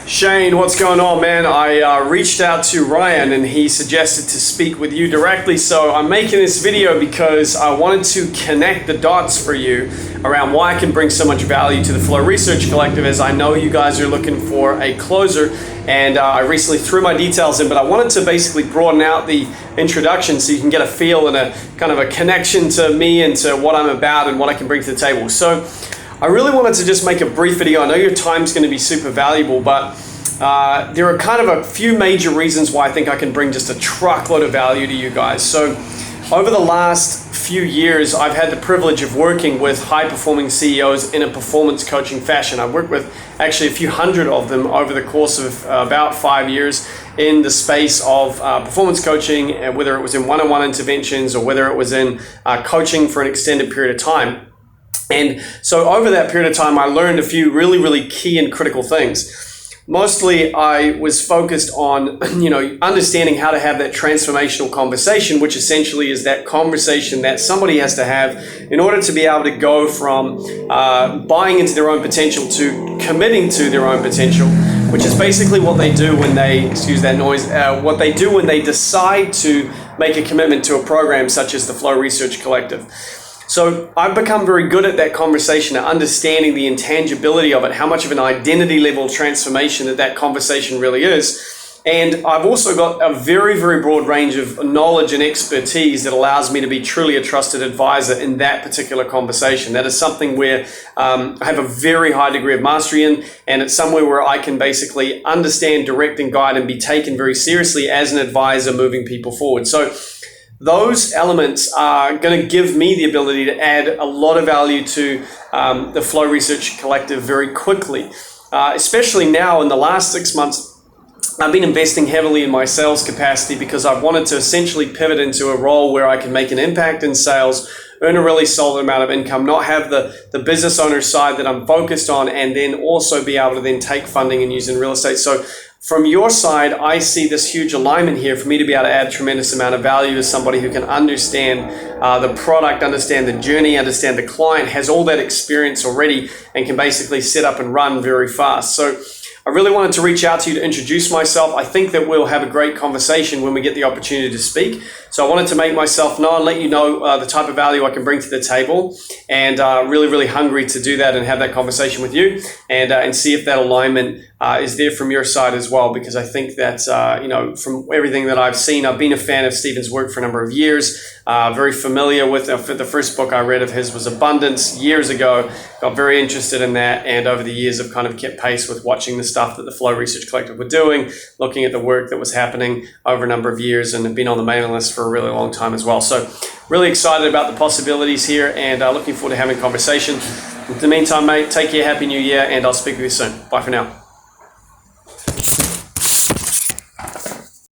Shane, what's going on, man? I reached out to Ryan and he suggested to speak with you directly. So I'm making this video because I wanted to connect the dots for you around why I can bring so much value to the Flow Research Collective, as I know you guys are looking for a closer. And I recently threw my details in, but I wanted to basically broaden out the introduction so you can get a feel and a kind of a connection to me and to what I'm about and what I can bring to the table. So I really wanted to just make a brief video. I know your time's going to be super valuable, but there are kind of a few major reasons why I think I can bring just a truckload of value to you guys. So over the last few years, I've had the privilege of working with high-performing CEOs in a performance coaching fashion. I've worked with actually a few hundred of them over the course of about 5 years in the space of performance coaching, whether it was in one-on-one interventions or whether it was in coaching for an extended period of time. And so over that period of time, I learned a few really, really key and critical things. Mostly, I was focused on, understanding how to have that transformational conversation, which essentially is that conversation that somebody has to have in order to be able to go from buying into their own potential to committing to their own potential, which is basically what they do when they, excuse that noise, what they do when they decide to make a commitment to a program such as the Flow Research Collective. So I've become very good at that conversation, at understanding the intangibility of it, how much of an identity level transformation that conversation really is. And I've also got a very, very broad range of knowledge and expertise that allows me to be truly a trusted advisor in that particular conversation. That is something where I have a very high degree of mastery in, and it's somewhere where I can basically understand, direct, and guide and be taken very seriously as an advisor moving people forward. So those elements are going to give me the ability to add a lot of value to the Flow Research Collective very quickly. Especially now in the last 6 months, I've been investing heavily in my sales capacity because I've wanted to essentially pivot into a role where I can make an impact in sales, earn a really solid amount of income, not have the business owner side that I'm focused on, and then also be able to then take funding and use in real estate. So from your side, I see this huge alignment here for me to be able to add a tremendous amount of value as somebody who can understand the product, understand the journey, understand the client, has all that experience already, and can basically set up and run very fast. So I really wanted to reach out to you to introduce myself. I think that we'll have a great conversation when we get the opportunity to speak. So I wanted to make myself known, let you know the type of value I can bring to the table, and really, really hungry to do that and have that conversation with you and see if that alignment is there from your side as well, because I think that, from everything that I've seen, I've been a fan of Stephen's work for a number of years, very familiar with the first book I read of his was Abundance years ago, got very interested in that, and over the years I've kind of kept pace with watching the stuff that the Flow Research Collective were doing, looking at the work that was happening over a number of years, and have been on the mailing list for a really long time as well. So really excited about the possibilities here, and looking forward to having a conversation. In the meantime, mate, take care, Happy New Year, and I'll speak with you soon. Bye for now.